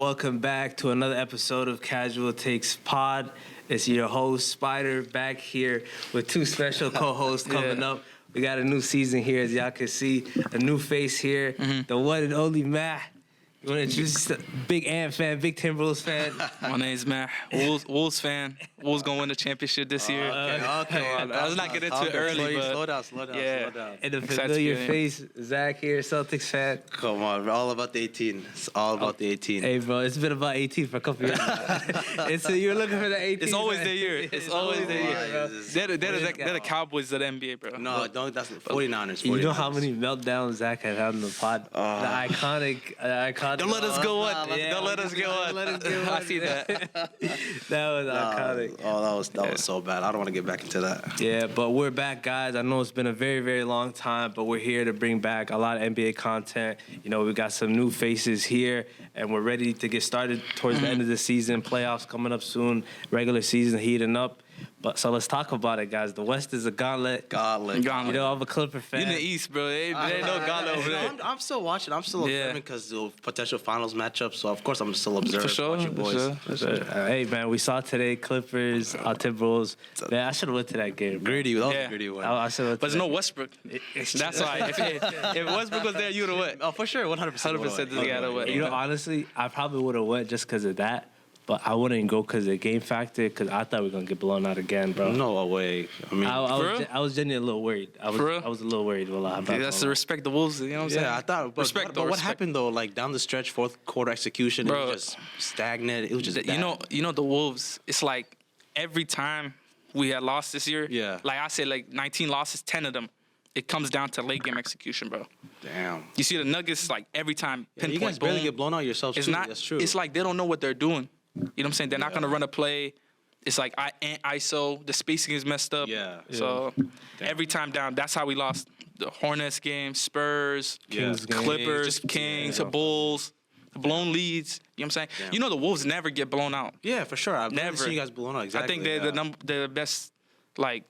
Welcome back to another episode of Casual Takes Pod. It's your host, Spider, back here with two special co-hosts coming up. We got a new season here, as y'all can see. A new face here. The one and only Matt. You want to introduce big Ant fan, big Timberwolves fan? My name's Matt. Wolves fan. Wolves gonna win the championship this year. Okay. Let's not get into it early, but Slow down. And the familiar face, Zach here, Celtics fan. Come on, we're all about the 18. It's all about the 18. Hey, bro, it's been about 18 for a couple years now. So you're looking for the 18. it's always their year. It's always their year, bro. They're the Cowboys of the NBA, bro. No, don't. That's 49ers. You know how many meltdowns Zach had on the pod? The iconic. Don't let us go on. Don't let us go on. I see that. That was iconic. That was so bad. I don't want to get back into that. Yeah, but we're back, guys. I know it's been a very, very long time, but we're here to bring back a lot of NBA content. You know, we got some new faces here, and we're ready to get started towards the end of the season. Playoffs coming up soon. Regular season heating up. But so let's talk about it, guys. The West is a gauntlet. You know, I'm a Clipper fan. In the East, bro. There ain't no gauntlet over there. I'm still watching. I'm still observing because of potential finals matchups. So of course I'm still observing. For sure. Watching boys. For sure. Hey, man, we saw today Clippers, Timberwolves. Man, I should have went to that game. Gritty. That was a gritty one. I should have. But there's no Westbrook. That's why. If Westbrook was there, you'd have went. Oh, for sure. 100%. 100% this guy would have You know, honestly, I probably would have went just because of that. But I wouldn't go because of the game factor, because I thought we were going to get blown out again, bro. No way. I mean, I was genuinely a little worried. I was a little worried. That's to respect the Wolves, you know what I'm saying? Yeah, I thought. But what happened, though? Like, down the stretch, fourth quarter execution, bro, it was just stagnant. It was just bad. You know, the Wolves, it's like every time we had lost this year, like I said, like 19 losses, 10 of them, it comes down to late game execution, bro. Damn. You see the Nuggets, like, every time, pinpoint, you guys barely get blown out yourselves, too. That's true. It's like they don't know what they're doing. You know what I'm saying? They're not going to run a play. It's like ISO. The spacing is messed up. Yeah. So every time down, that's how we lost the Hornets game, Spurs, Clippers, Kings, Bulls, blown leads. You know what I'm saying? Damn. You know the Wolves never get blown out. Yeah, for sure. I've never seen you guys blown out. Exactly. I think they're the best, like,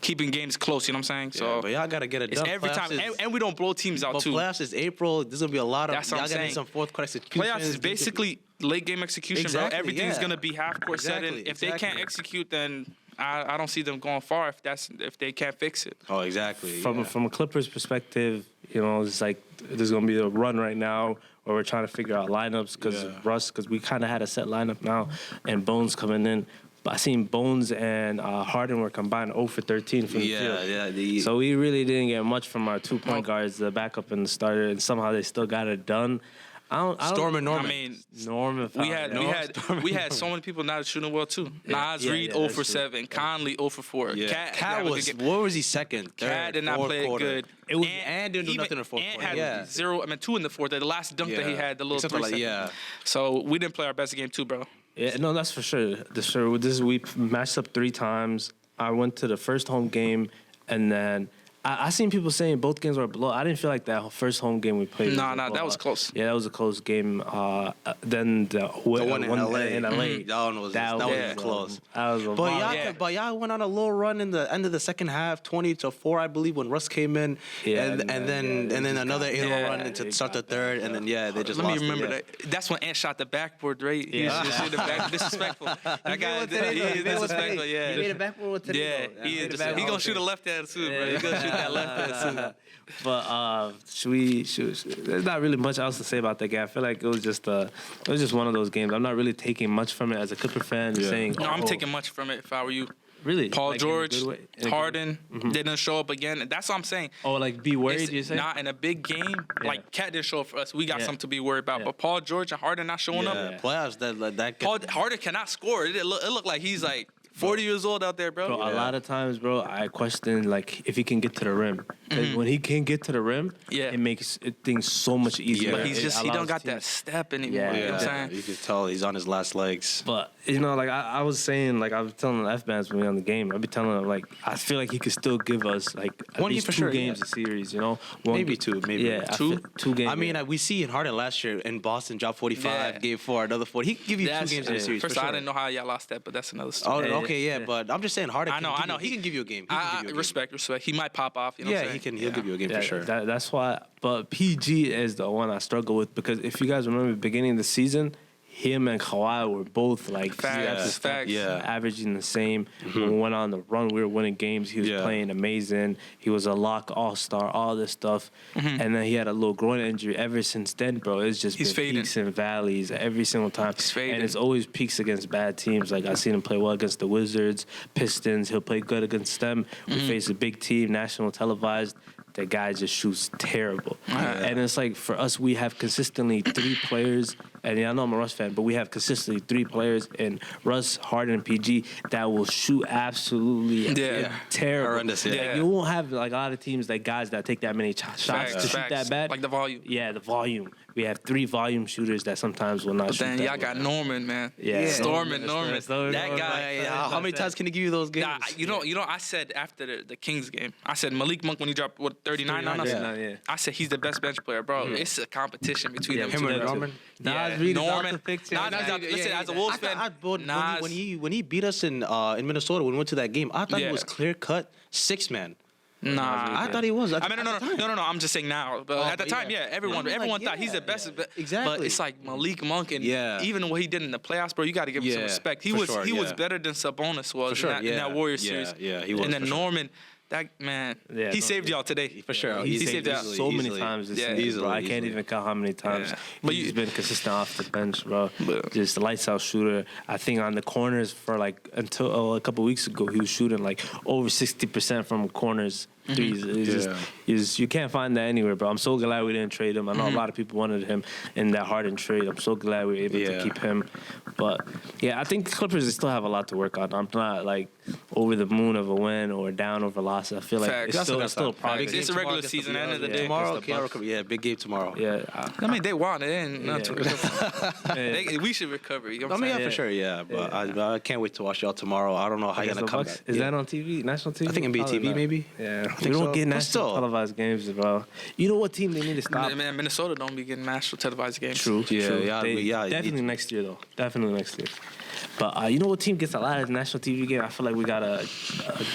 keeping games close, you know what I'm saying? So, but y'all gotta get it done. Every time, and we don't blow teams out too. Playoffs is April. There's gonna be a lot of. That's what I'm saying. Gotta need some fourth quarter execution. Playoffs is basically late game execution, bro. Everything's gonna be half court setting. If they can't execute, then I don't see them going far. If they can't fix it. Oh, exactly. From a Clippers perspective, you know, it's like there's gonna be a run right now where we're trying to figure out lineups because we kind of had a set lineup now, and Bones coming in. I seen Bones and Harden were combined 0 for 13 from the field. So we really didn't get much from our 2-point guards, the backup and the starter, and somehow they still got it done. Storm and Norman. I mean, Norman. We had so many people not shooting well too. Nas Reed 0 for 7, Conley 0 for 4. Cat was what was he second? Cat did not play it good. It was and didn't do nothing in the fourth quarter. Had 2 in the fourth. The last dunk that he had, the little 3 seconds. So we didn't play our best game too, bro. Yeah, no, that's for sure. We matched up 3 times. I went to the first home game, and then I seen people saying both games were blow. I didn't feel like that first home game we played. No, that was close. Yeah, that was a close game. Then the one in LA. That one was close. But y'all went on a little run in the end of the second half, 20-4, I believe, when Russ came in. And then another 8-0 run to start the third, and then they just lost. Let me remember that. That's when Ant shot the backboard, right? Yeah. He shot the back. Disrespectful. That guy is disrespectful. Yeah. He made a backboard with today. Yeah, he gonna shoot a left hand too, bro. He gonna shoot that left hand too. But there's not really much else to say about that game. I feel like it was just one of those games. I'm not really taking much from it as a Clipper fan. Saying, no, I'm taking much from it if I were you. Really? Paul George, Harden, didn't show up again. That's what I'm saying. Oh, like be worried, you say? Not in a big game. Like Cat didn't show up for us. We got something to be worried about. But Paul George and Harden not showing up. Playoffs, Harden cannot score. It looked like he's like 40 years old out there, bro. A lot of times, bro, I question like if he can get to the rim. When he can get to the rim, it makes things so much easier. But he don't got that step anymore. You know what I'm saying? You can tell he's on his last legs. But you know, like I was saying, like I was telling the F-bands when we were on the game, I'd be telling them like I feel like he could still give us like at least 2 games a series, you know? Maybe 2, maybe 2 games. I mean, we see in Harden last year in Boston, dropped 45, gave 4, another 40. He could give you 2 games in a series. First, for sure. I didn't know how y'all lost that, but that's another story. Oh, Okay, yeah, but I'm just saying Harden. I know. He can give you a game. Respect. He might pop off. You know what I'm saying? He'll give you a game for sure. That's why. But PG is the one I struggle with because if you guys remember the beginning of the season, him and Kawhi were both like facts. averaging the same. When we went on the run, we were winning games. He was playing amazing. He was a lock all-star, all this stuff. And then he had a little groin injury. Ever since then, bro, it's just been peaks and valleys every single time. And it's always peaks against bad teams. Like, I've seen him play well against the Wizards, Pistons. He'll play good against them. We face a big team, national televised. The guy just shoots terrible. And it's like, for us, we have consistently 3 players, and I know I'm a Russ fan, but we have consistently 3 players in Russ, Harden, and PG that will shoot absolutely terrible. Horrendous, Like, you won't have like a lot of teams, like guys that take that many shots to shoot that bad. Like the volume. Yeah, the volume. We have 3 volume shooters that sometimes will not shoot. Then y'all got Norman, man. Norman. That guy. How many times can he give you those games? Nah, you know. I said after the Kings game, I said Malik Monk when he dropped 39 on us. I said he's the best bench player, bro. It's a competition between them two. Norman. Norman. Listen, as a Wolves fan, when he beat us in Minnesota, when we went to that game, I thought he was clear cut 6-man. Nah, I thought he was. No. I'm just saying now. But at the time, everyone thought he's the best. Exactly. But it's like Malik Monk, and even what he did in the playoffs, bro, you got to give him some respect. He was better than Sabonis was in that Warriors series. Yeah, he was. And then Norman. That man, he saved y'all today for sure. He saved y'all so many times this season, bro. I can't even count how many times. But he's been consistent off the bench, bro. Just a lights out shooter. I think on the corners for like until a couple weeks ago, he was shooting like over 60% from corners. Threes. You can't find that anywhere, bro. I'm so glad we didn't trade him. I know a lot of people wanted him in that Harden trade. I'm so glad we were able to keep him. But I think the Clippers still have a lot to work on. I'm not like over the moon of a win or down over loss. I feel like it's still progress. It's a regular season. End of the day, tomorrow, big game tomorrow. Yeah, I mean they won. They ain't not to recover. We should recover. You know what I'm saying? For sure. Yeah, but I can't wait to watch y'all tomorrow. I don't know how you're gonna come back. Is that on TV? National TV? I think NBA TV maybe. Yeah. We don't get national televised games, bro. You know what team they need to stop? Man, Minnesota don't be getting national televised games. True. Definitely next year, though. Definitely next year. But you know what team gets a lot of national TV games? I feel like we got to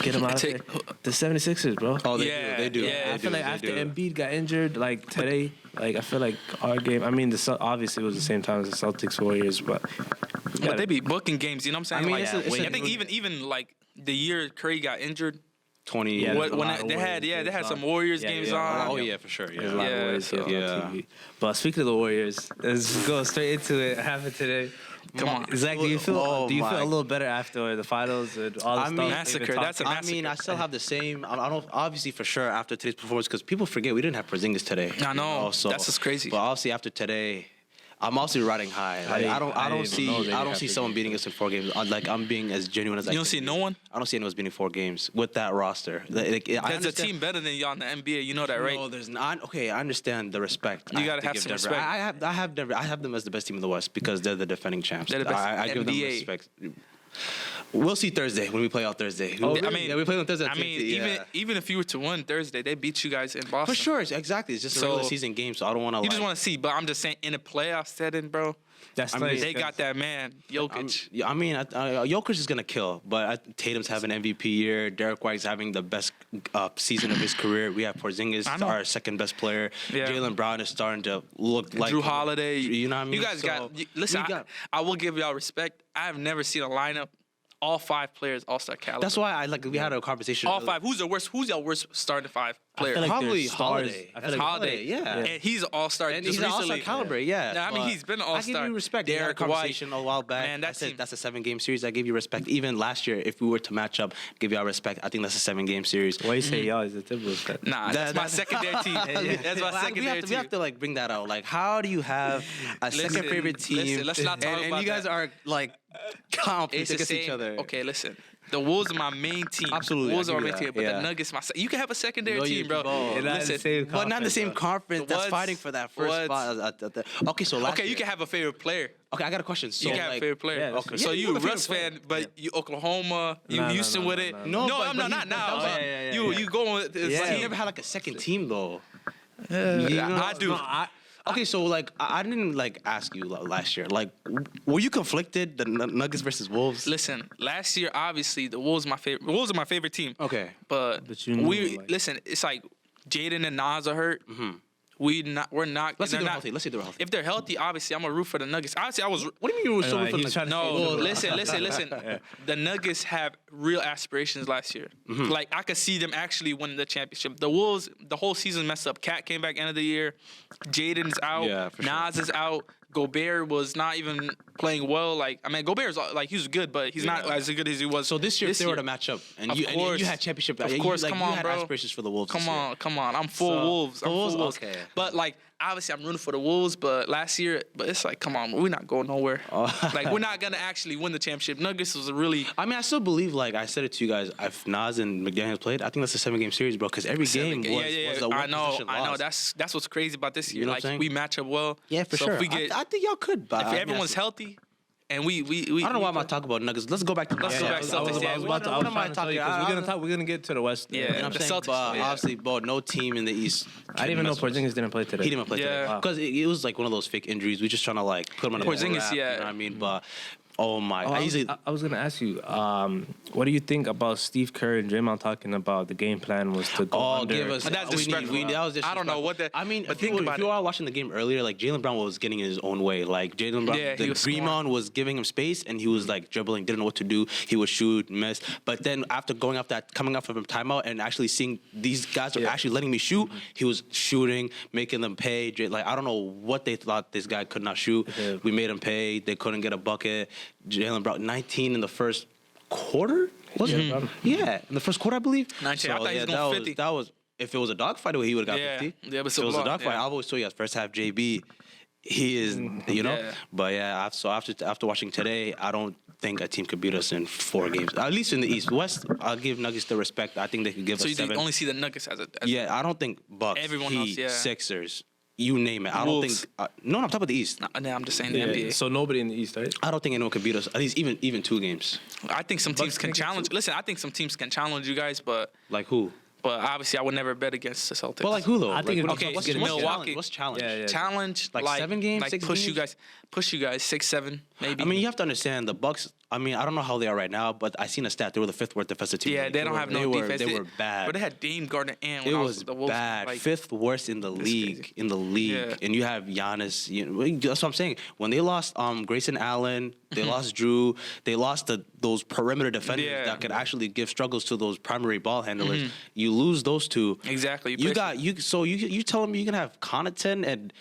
get them out of there. The 76ers, bro. Oh, they do. I feel like after Embiid got injured, like today, like I feel like our game, I mean, obviously it was the same time as the Celtics Warriors, but they be booking games, you know what I'm saying? I mean, I think even like the year Curry got injured, 20. They had some Warriors games on. Oh yeah, for sure. Yeah. A lot of Warriors on TV. But speaking of the Warriors, let's go straight into it. What happened today? Come on, Zach. Do you feel a little better after the finals and all the stuff? Massacre. That's a massacre. I mean, I still have the same. I don't obviously for sure after today's performance because people forget we didn't have Porzingis today. I know. That's just crazy. But obviously after today. I'm also riding high. Like, I don't see someone beating us in 4 games. Like I'm being as genuine as I can. You don't see no one? I don't see anyone beating 4 games with that roster. There's a team better than y'all in the NBA. You know that, right? No, there's not. Okay, I understand the respect. You gotta have some respect. I have them as the best team in the West because they're the defending champs. They're the best I give them respect. We'll see Thursday when we play out Thursday. Oh, really? I mean, we play on Thursday. Even if you were to win Thursday, they beat you guys in Boston. For sure, exactly. It's just a regular season game, so I don't want to. You just want to see, but I'm just saying, in a playoff setting, bro. They got that man, Jokic. I mean, Jokic is gonna kill, but Tatum's having an MVP year. Derek White's having the best season of his career. We have Porzingis, our second best player. Yeah. Jaylen Brown is starting to look like Drew Holiday. You know what I mean? You guys listen. I will give y'all respect. I've never seen a lineup. All 5 players all-star caliber. That's why we had a conversation. All 5. Who's your worst starting 5 player? Like probably Holiday. Holiday. Yeah. And he's an all-star. And he's an all-star caliber. Yeah. I mean, he's been an all-star. I give you respect. Derek we had a conversation a while back. Man, that's a 7-game series. I gave you respect. Even last year, if we were to match up, give y'all respect. I think that's a 7-game series. Why you say y'all? Is it Timberwolves? Nah, that's my secondary team. That's my secondary team. We have to like bring that out. Like, how do you have a second favorite team? Let's not talk about that. And you guys are like competing against each other. Okay, listen. The Wolves are my main team. Absolutely. Wolves are my main team. But the Nuggets, you can have a secondary team, bro. But not the same conference that's fighting for that first spot. Okay, so last year. You can have a favorite player. Okay, I got a question. So you can have a favorite player. Yeah, okay. So you a Russ fan, but you Oklahoma, you Houston with it. No, I'm not now. You going with But he never had like a second team though. I do. Okay, so like I didn't like ask you last year. Like, were you conflicted the Nuggets versus Wolves? Listen, last year obviously the Wolves my favorite. Wolves are my favorite team. Okay, but you know, listen. It's like Jaden and Nas are hurt. Mm-hmm. We're not. Let's say they're healthy. Let's say they're healthy. If they're healthy, obviously I'm gonna root for the Nuggets. Obviously, I was. What do you mean you were so root for the Nuggets? No, listen. The Nuggets have real aspirations last year. Mm-hmm. Like I could see them actually winning the championship. The Wolves, the whole season messed up. Cat came back end of the year. Jaden's out. Yeah, for Nas is out. Gobert was not even playing well. Like I mean, Gobert's like he was good, but he's not as good as he was. So this year, if they were to match up, and you had championship, of course, come on, you had bro. Aspirations for the Wolves. Come on. I'm full Wolves. Okay. But like obviously, I'm rooting for the Wolves. But last year, it's like, come on, we're not going nowhere. Like we're not gonna actually win the championship. Nuggets was a really. I mean, I still believe, like I said it to you guys, if Nas and McDaniels played, I think that's a 7-game series, bro. Because every game was a I know. Loss. That's what's crazy about this year. You know like we match up well. Yeah, for sure. If we get, I think y'all could. But if everyone's healthy, and we I don't know why I'm not talking about Nuggets. Let's go back to Let's go back to Celtics. I was about to. I was trying to tell you because we're gonna get to the West. Yeah, you know what I'm the saying? Celtics. But obviously, no team in the East. I didn't even know Porzingis didn't play today. He didn't play today because it was like one of those fake injuries. We just trying to like put him on the Porzingis, you know what I mean? But oh my, I was gonna ask you, what do you think about Steve Kerr and Draymond talking about the game plan was to go under? Give us. But that's disrespectful. That was disrespectful. I don't know what that. I mean, but if you are watching the game earlier, like Jaylen Brown was getting in his own way. Like Jaylen Brown, he was Draymond was giving him space, and he was like dribbling, didn't know what to do. He would shoot, miss. But then after coming off of a timeout and actually seeing these guys are actually letting me shoot, he was shooting, making them pay. Like I don't know what they thought this guy could not shoot. Yeah. We made him pay. They couldn't get a bucket. Jaylen Brown, 19 in the first quarter. Yeah, in the first quarter, I believe. 19. I thought he was going 50. That was if it was a dogfight, he would have got 50. Yeah, but if it was a dogfight, I've always told you, first half JB, he is, you know. Yeah. But yeah, after watching today, I don't think a team could beat us in 4 games. At least in the East. West, I'll give Nuggets the respect. I think they could give us 7. So you only see the Nuggets as yeah, I don't think Bucks, everyone Heat, else, Sixers, you name it. I don't Wolves. think. No, I'm talking about the East. No, I'm just saying the NBA. So nobody in the East, right? I don't think anyone could beat us. At least even 2 games. I think some teams can challenge. Listen, I think some teams can challenge you guys, but Like who? But obviously, I would never bet against the Celtics. Well, like who though? I think okay, what's Milwaukee. What's challenge? Yeah. Challenge Like 7 games, like 6 push games? you guys 6, 7 maybe. I mean, you have to understand the Bucks. I mean, I don't know how they are right now, but I seen a stat. They were the 5th worst defensive team. yeah, they don't have no defense. They were bad. But they had Dame, Gardner, and It was the Wolves, bad. like, 5th worst in the league. crazy. Yeah. And you have Giannis. That's what I'm saying. When they lost Grayson Allen, they lost Drew. They lost those perimeter defenders that could actually give struggles to those primary ball handlers. You lose those 2. Exactly. You telling me you can have Connaughton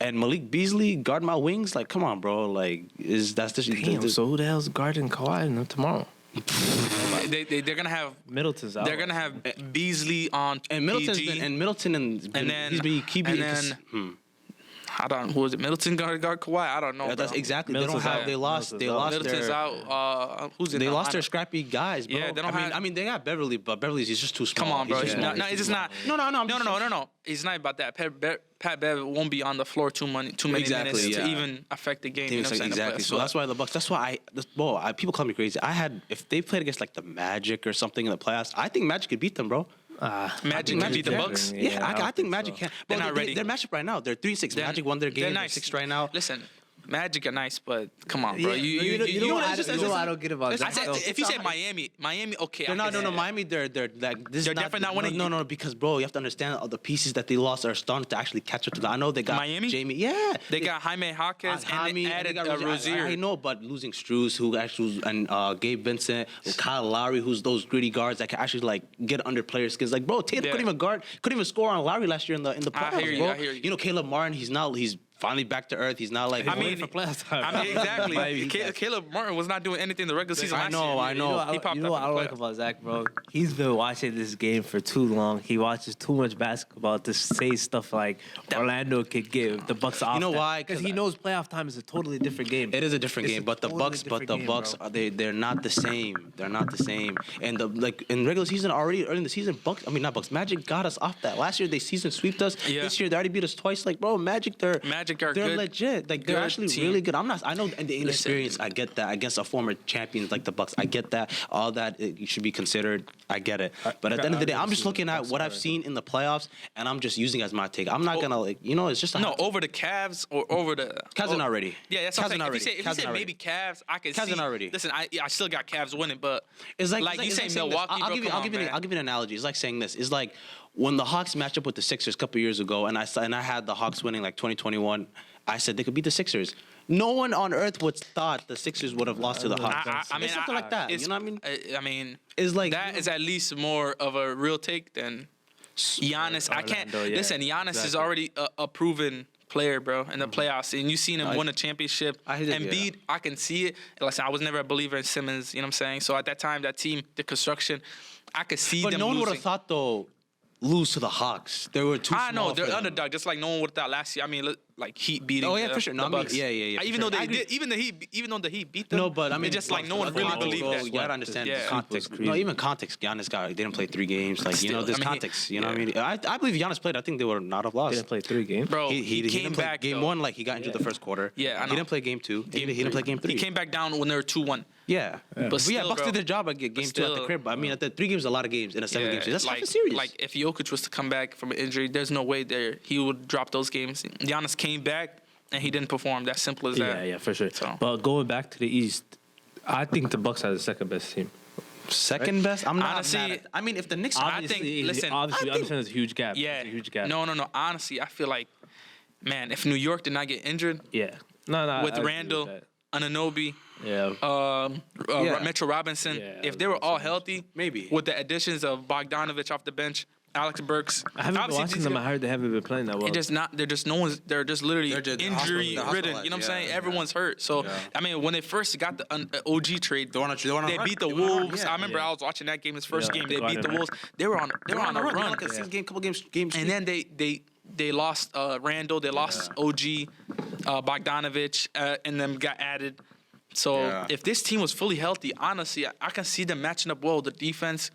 and Malik Beasley guard my wings? Like, come on, bro. Like, Damn, so who the hell's guarding Kawhi tomorrow? They're gonna have Middleton's out. They're gonna have Beasley on and Middleton I don't know. Who is it? Middleton guard Kawhi? I don't know. Yeah, that's exactly. Middleton's they don't have. out. They lost. They lost Middleton's their. out. Who's in? They lost their scrappy guys, bro. Yeah, they don't have. I mean, they got Beverly, but Beverly's he's just too small. Come on, bro. He's No, it's just not. No. It's not about that. Pat Bev won't be on the floor too many minutes to even affect the game. You know what I'm saying? Exactly. So that's why the Bucks. That's why people call me crazy. If they played against like the Magic or something in the playoffs, I think Magic could beat them, bro. Magic can beat the Bucks. Yeah, I think Magic can. They're not ready. They're matchup right now. They're 3-6. Magic won their game. They're nice. 6 right now. Listen, Magic are nice, but come on, bro. You know what I don't get about that. If you said Miami, okay. They're not. No, Miami. They're like this. They're definitely not winning. No, because bro, you have to understand all the pieces that they lost are starting to actually catch up to that. I know they got Miami. Jamie. Yeah, they got Jaime Jaquez and they added Rozier. I know, but losing Strus, who actually and Gabe Vincent, Kyle Lowry, who's those gritty guards that can actually like get under players' skins. Like bro, Tatum couldn't even score on Lowry last year in the playoffs. I hear you. You know, Caleb Martin. He's finally back to earth. He's not like for playoff time. I mean, exactly. Caleb Martin was not doing anything the regular season last year. I know. He popped you know what I don't like about Zach, bro? He's been watching this game for too long. He watches too much basketball to say stuff like Orlando could give the Bucks off. You know why? Because he knows playoff time is a totally different game. It is a different game, but the Bucks, they're not the same. They're not the same. And in regular season already early in the season, not Bucks. Magic got us off that. Last year they season sweeped us. Yeah. This year they already beat us twice. Like bro, Magic, they're Magic are they're good. legit. Like they're actually really good. I know the inexperience. I get that against a former champion like the Bucks. I get that. All that it should be considered. I get it. But at the end of the day, I'm just looking at what I've seen in the playoffs, and I'm just using it as my take. I'm not gonna it's just over the Cavs or over the Cavs are not ready. Yeah, that's what I'm saying. If you say maybe Cavs, I can see. Cavs are not ready. Listen, I still got Cavs winning, but it's like you say Milwaukee. I'll give you an analogy. It's like saying this. It's like when the Hawks matched up with the Sixers a couple years ago, and I had the Hawks winning like 2021. I said they could beat the Sixers. No one on earth would thought the Sixers would have lost to the Hawks. I mean, something like that. You know what I mean? I mean, it's like that is at least more of a real take than Giannis. I can't listen. Giannis is already a proven player, bro, in the playoffs, and you seen him win a championship. Embiid, I can see it. Listen, I was never a believer in Simmons. You know what I'm saying? So at that time, that team, the construction, I could see them. But no one would have thought though. Lose to the Hawks. They were too small. I know they're underdog, just like no one would have thought last year. I mean, like Heat beating. Oh yeah, for sure. No, the Bucks. Yeah. Even though they did, even though the Heat beat them. No, but I mean, it's just like no one really believed that. You gotta understand context. No, even context. Giannis didn't play 3 games. Like there's context. You know what I mean? I believe Giannis played. I think they would not have lost. He didn't play 3 games, bro. He came back game 1. Like he got injured the first quarter. Yeah, I know. He didn't play game 2. He didn't play game 3. He came back down when they were 2-1. Yeah. But still, Bucks did their job at game 2 at the crib. I mean, at the 3 games, is a lot of games in a 7-game series. That's half a series. Like if Jokic was to come back from an injury, there's no way he would drop those games. Giannis came back and he didn't perform. That's simple as that. Yeah, for sure. So. But going back to the East, I think the Bucks are the second best team. Second best? I'm not honestly, mad at, I mean, if the Knicks... Obviously, we understand there's a huge gap. Yeah. There's a huge gap. No. Honestly, I feel like, man, if New York did not get injured... Yeah. No. With Randall, Anunoby... Yeah. Mitchell Robinson. If they were all healthy, maybe with the additions of Bogdanovich off the bench, Alex Burks. I haven't been watching them. I heard they haven't been playing that well. They're just literally injury ridden. You know what I'm saying? Everyone's hurt. So I mean, when they first got the OG trade, they beat the Wolves. I remember I was watching that game, his first game. They beat the Wolves. They were on a run. Like a 6-game, couple games. And then they lost Randall. They lost OG, Bogdanovich, and then got added. So if this team was fully healthy, honestly, I can see them matching up well with the defense.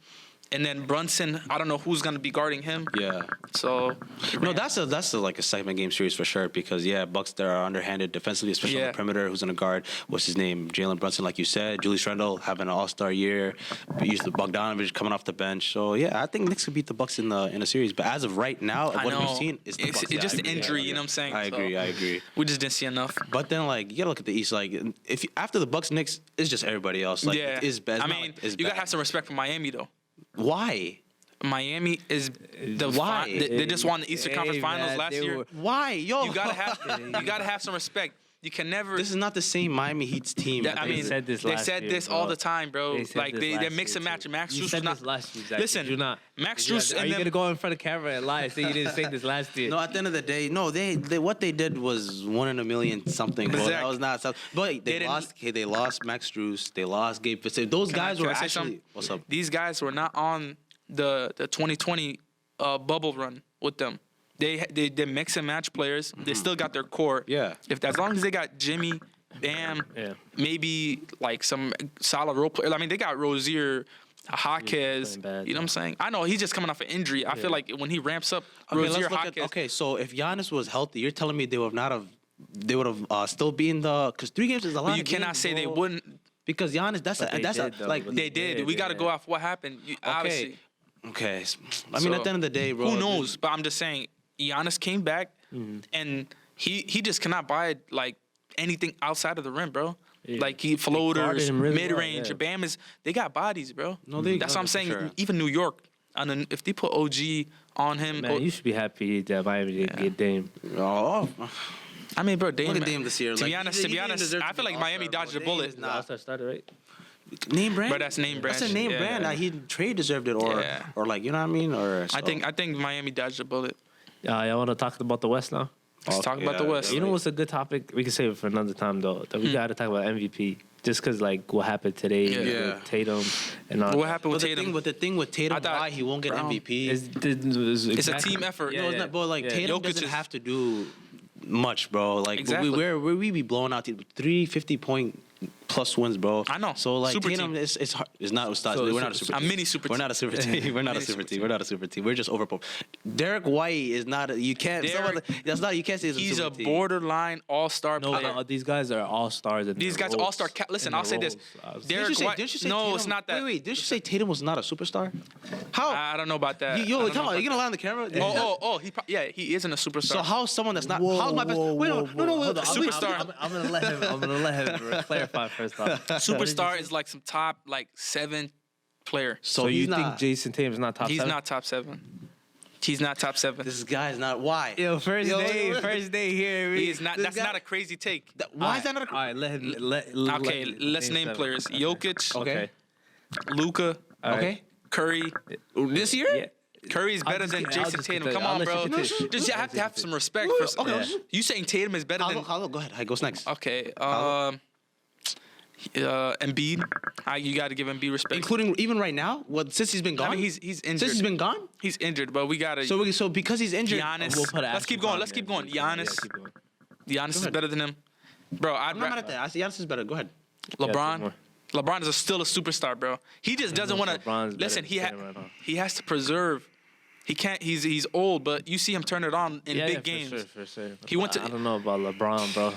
And then Brunson, I don't know who's going to be guarding him. Yeah. So no, that's a like a 7-game series for sure because Bucks they are underhanded defensively, especially on the perimeter. Who's going to guard? What's his name? Jalen Brunson, like you said. Julius Randle having an All-Star year. Used to Bogdanovich coming off the bench. So I think Knicks could beat the Bucks in a series. But as of right now, what we've seen is the Bucks. It's just the injury. You know what I'm saying? I agree. We just didn't see enough. But then you gotta look at the East. If after the Bucks, Knicks, it's just everybody else. It is bad. I mean, you gotta have some respect for Miami though. Why? Miami is why they just won the Eastern Conference Finals last year. Why, you gotta have some respect. You can never. This is not the same Miami Heat's team. I mean, they said this all the time, bro. They mix and match. Max Strus was not. Last year, listen, do not. Max Strus. Are you gonna go in front of camera and lie? Say you didn't say this last year. No, at the end of the day, no. They what they did was 1 in a million something. Bro. That was not. But they lost. They lost Max Strus. They lost Gabe Fitzgerald. Those guys were actually. What's up? These guys were not on the 2020 bubble run with them. They mix and match players. Mm-hmm. They still got their core. Yeah. As long as they got Jimmy, Bam, maybe like some solid role player. I mean, they got Rozier, Jaquez. You know what I'm saying? I know he's just coming off an injury. I feel like when he ramps up, Rozier, Jaquez. So if Giannis was healthy, you're telling me they would have still been because 3 games is a lot. But you cannot say they wouldn't. Because Giannis, they did. We got to go off what happened. Obviously. Okay. I mean, at the end of the day, bro. Who knows? But I'm just saying, Giannis came back, and he just cannot buy anything outside of the rim, bro. Yeah. Like floaters, mid range. Well, Bam they got bodies, bro. No, that's what I'm saying. Sure. Even New York, and if they put OG on him, man, you should be happy that Miami didn't get Dame. Oh. I mean, bro, Dame. Look at Dame this year. To be honest, I feel like Miami dodged a bullet. All-Star started, right? Name brand. But that's name brand. That's a name brand. He trade deserved it, or you know what I mean, or. So. I think Miami dodged a bullet. Y'all want to talk about the West now? Let's talk about the West. You know what's a good topic? We can save it for another time though. That we got to talk about MVP. Just because what happened today with Tatum and all. What happened with Tatum? The thing with Tatum, why he won't get MVP? It's a team effort. No, it's not. But Tatum doesn't have to do much, bro. Where we be blowing out 350-point plus wins, bro. I know. So like Super Tatum, team. it's hard. It's not. We're not a super a team. mini super We're team. not a super team. We're not a super team. We're not a super team. We're just over. Derek White is not. You can't. That's not. You can't say he's a a borderline all-star player. No, these guys are all-stars. These guys are all-star. Listen, I'll say this. Derek White. Didn't you say no, Tatum, it's not that. Wait. Didn't you say Tatum was not a superstar? How? I don't know about that. Yo, come on. You gonna lie on the camera? Oh. He isn't a superstar. So how's someone that's not? How's my best? Wait, no. A superstar. I'm gonna let him clarify first off. Superstar is like some top 7 player. So you think Jason Tatum's not top 7? He's not top 7. He's not top 7. This guy's not. Why? Yo, first day here. He's not. That's not a crazy take. Why is that not a? All right, let's name players. Jokic. Okay. Luka. Okay. Curry. This year? Yeah. Curry's better than Jason Tatum. Come on, bro. Just you have to have some respect for. Okay. You saying Tatum is better than? Go ahead. Goes next. Okay. Embiid. You got to give Embiid respect. Including even right now. What since he's been gone? I mean, he's injured. Since he's been gone. He's injured, but we gotta. So because he's injured, Giannis. We'll put Let's keep going. Giannis. Giannis is better than him, bro. I'm not mad at that. I say Giannis is better. Go ahead. LeBron. LeBron is still a superstar, bro. He just doesn't want to listen. He has to preserve. He can't. He's old, but you see him turn it on in big games. For sure. He went to. I don't know about LeBron, bro.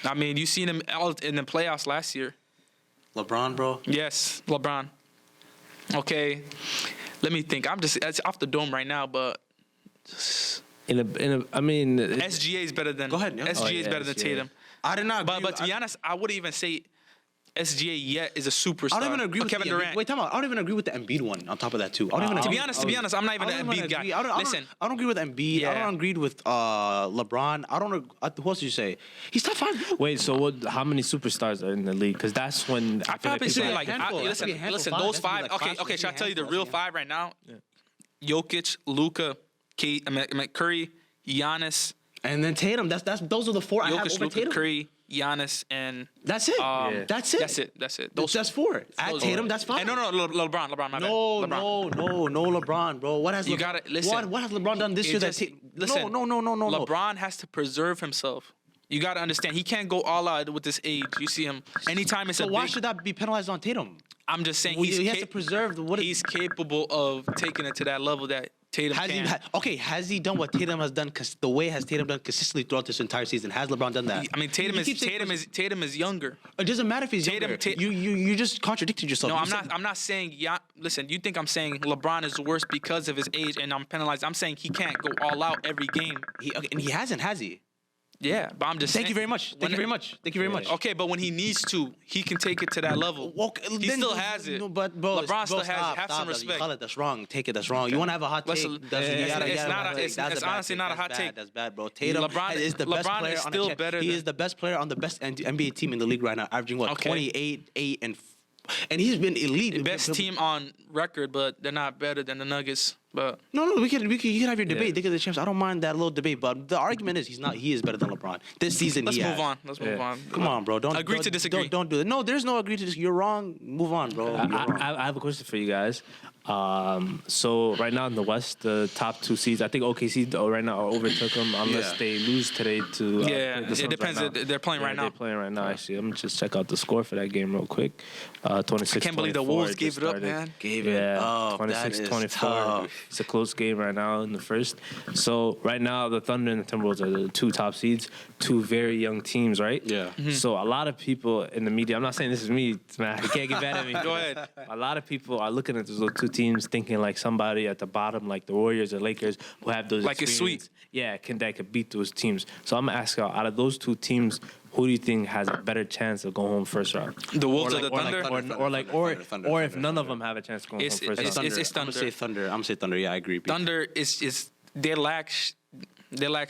I mean, you seen him out in the playoffs last year. LeBron, bro. Yes, LeBron. Okay, let me think. It's off the dome right now, but I mean, SGA is better than. Go ahead. Yeah. SGA is better than Tatum. I did not. But to be honest, I wouldn't even say SGA yet is a superstar. I don't even agree with Kevin Durant. Wait, time out. I don't even agree with the Embiid one. On top of that, too. I don't even. To be honest, I'm not even an Embiid guy. Listen, I don't agree with Embiid. Yeah. I don't agree with LeBron. I don't. Who else did you say? He's top 5. Wait, so how many superstars are in the league? Because that's when I feel probably say like listen. Those 5. Okay. Should I tell you the real 5 right now? Yeah. Jokic, Luka, Curry, Giannis, and then Tatum. Those are the 4 I have over Luka, Tatum. Curry, Giannis, and that's it. That's it. That's it. That's 4. Add Tatum. That's 5. And no, LeBron. My bad. No, LeBron, bro. What has you got to listen? What has LeBron done this year? Listen. No. LeBron has to preserve himself. You got to understand. He can't go all out with this age. You see him anytime it's so why should that be penalized on Tatum? I'm just saying he has to preserve he's capable of taking it to that level that Tatum can. Has he done what Tatum has done? Because the way has Tatum done consistently throughout this entire season? Has LeBron done that? I mean, Tatum is younger. It doesn't matter if he's younger. You just contradicted yourself. No, I'm not saying. Yeah, listen. You think I'm saying LeBron is worse because of his age, and I'm penalized? I'm saying he can't go all out every game. And he hasn't, has he? Yeah, but I'm just saying. Thank you very much. Thank you very much. Okay, but when he needs to, he can take it to that level. He still has it. No, but bro, LeBron still has it. Have some respect. You call it that's wrong. Take it. That's wrong. You want to have a hot take? It's honestly not a hot take. That's bad, bro. Tatum is the best player on still better. He is the best player on the best NBA team in the league right now, averaging 28, 8, and he's been elite. The best team on record, but they're not better than the Nuggets. But no, you can have your debate. They get the champs. I don't mind that little debate, but the argument is he is better than LeBron this season. Let's move on. Come on, bro. Don't agree to disagree. Don't do it. No, there's no agree to disagree. You're wrong. Move on, bro. I have a question for you guys. So right now in the West, the top 2 seeds, I think OKC right now overtook them unless they lose today to. It depends. They're playing right now. They're playing right now. Actually, I'm gonna just check out the score for that game real quick. 26. I can't believe the Wolves gave it up, man. Gave it up. 26-24. It's a close game right now in the first. So right now, the Thunder and the Timberwolves are the 2 top seeds, 2 very young teams, right? Yeah. Mm-hmm. So a lot of people in the media, I'm not saying this is me, man. You can't get mad at me. Go ahead. A lot of people are looking at those 2 teams thinking like somebody at the bottom, like the Warriors or Lakers, who have those like it's sweet. Yeah, that could beat those teams. So I'm asking, out of those 2 teams, who do you think has a better chance of going home first round? The Wolves or the Thunder? Or if none of them have a chance of going home first round? It's Thunder. I'm gonna say Thunder. Yeah, I agree. Thunder is they lack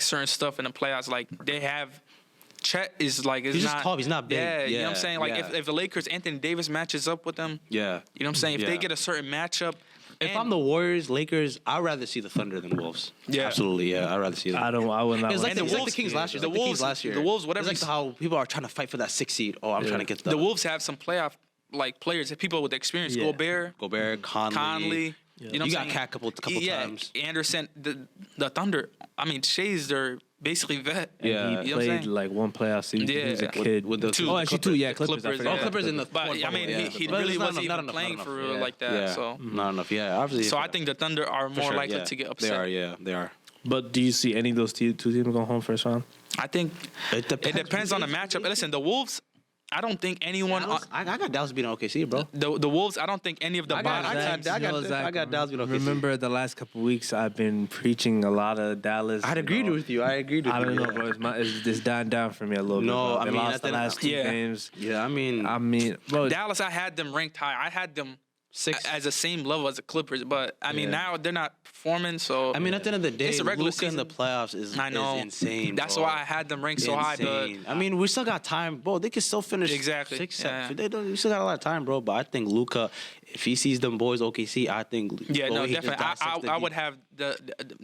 certain stuff in the playoffs. Like they have. Chet is like he's just tall. He's not big. Yeah, you know what I'm saying. Like if the Lakers, Anthony Davis matches up with them. Yeah. You know what I'm saying. If they get a certain matchup. If I'm the Warriors, Lakers, I'd rather see the Thunder than Wolves. Yeah, absolutely. Yeah, I'd rather see them. I would not. It's like the Kings last year. The Wolves last year. The Wolves, whatever. It's like how people are trying to fight for that 6th seed. Oh, I'm trying to get the Wolves have some playoff players, people with experience. Gobert, Conley. You know, you got Cat couple times. Anderson. The Thunder. I mean, Shea's their basically vet. Yeah, he played like one playoff season. He was a kid. With the two. Oh, actually two. Yeah, Clippers. Clippers in the. But I mean, he really wasn't even playing for real like that. Yeah. So not enough. Yeah, obviously. So I think the Thunder are more likely to get upset. They are. Yeah, they are. But do you see any of those two teams going home first round? I think it depends on the matchup. Listen, the Wolves. I don't think anyone. I got Dallas beating OKC, bro. The Wolves. I don't think any of the bottom. I got Dallas beating OKC. Remember the last couple of weeks, I've been preaching a lot of Dallas. I agreed with you. I don't know, bro. It's dying down for me a little bit. No, I mean, lost the last two games. Yeah, I mean, bro, Dallas. I had them ranked high. I had them 6 as the same level as the Clippers, but I mean now they're not performing. So I mean, at the end of the day, it's a regular Luka season. in the playoffs is insane. That's bro. why I had them ranked so high. But I mean, we still got time, bro. They can still finish 6, 7. We still got a lot of time, bro. But I think Luka, if he sees them boys OKC, I think definitely. I would have the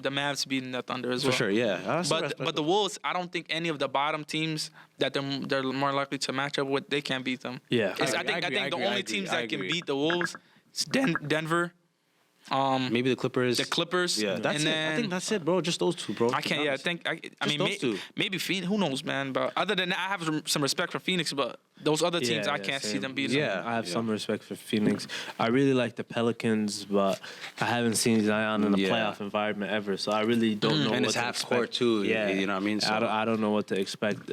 Mavs beating the Thunder as well. For sure, yeah. But the Wolves, I don't think any of the bottom teams that they're more likely to match up with, they can't beat them. Yeah, I think the only teams that can beat the Wolves. It's Denver. Maybe the Clippers. Yeah, that's it. I think that's it, bro. Just those two, bro. I can't. Yeah, I mean, maybe Phoenix. Who knows, man? But other than that, I have some respect for Phoenix. But those other teams, I can't see them beating. Yeah, I have some respect for Phoenix. I really like the Pelicans, but I haven't seen Zion in a playoff environment ever. So I really don't know. And what it's to half expect. court too. Yeah, you know what I mean. So I don't know what to expect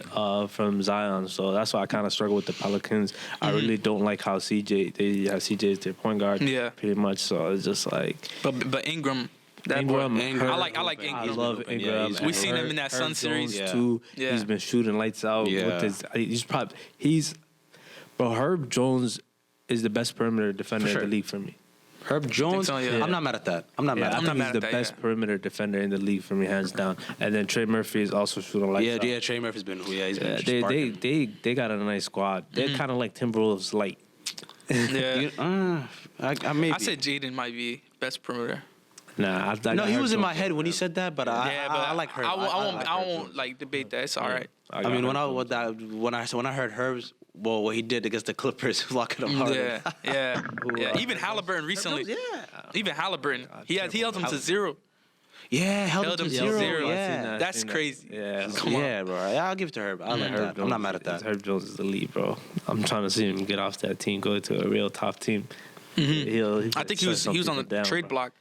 from Zion. So that's why I kind of struggle with the Pelicans. I really don't like how they have CJ as their point guard. Yeah, pretty much. So it's just like. But Ingram. Ingram. I like Ingram. I love Ingram. We've seen him in that Sun series too. Yeah. He's been shooting lights out. Yeah. With bro, Herb Jones is the best perimeter defender in the league for me. Herb Jones, so, yeah. I'm not mad at that. I'm not mad. I think he's the best perimeter defender in the league for me, hands down. And then Trey Murphy is also shooting lights out. Yeah, Trey Murphy's been he's been sparking. They got a nice squad. They're kind of like Timberwolves light. Yeah. I said Jaden might be best perimeter. Nah, he was in my head when he said that, but I like Herb. I won't like debate that. It's all right. I mean, when I heard Herb's, what he did against the Clippers, locking them hard. Yeah. Even Halliburton recently. Even Halliburton, he held them to 0. Yeah, held them to 0. Yeah, that's crazy. Yeah, come on, bro. I'll give it to Herb. I like that. I'm not mad at that. Herb Jones is the lead, bro. I'm trying to see him get off that team, go to a real top team. I think he was on the trade block.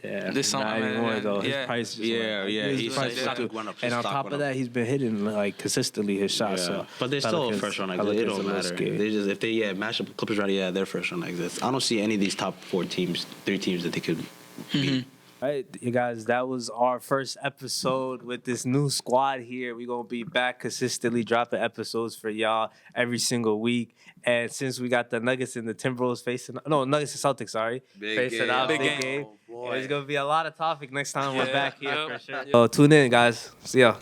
Yeah, this summer, not anymore though. His price, he's went up. And on top of that, he's been hitting like consistently his shots. So but they're still a first round exit. It don't matter. They just if they match up Clippers right, they're first round exits. I don't see any of these top 3 teams that they could beat. All right, you guys, that was our first episode with this new squad here. We're going to be back consistently dropping episodes for y'all every single week. And since we got the Nuggets and the Timberwolves Nuggets and Celtics, sorry. Big game. There's going to be a lot of topic next time we're back here for sure. So tune in, guys. See y'all.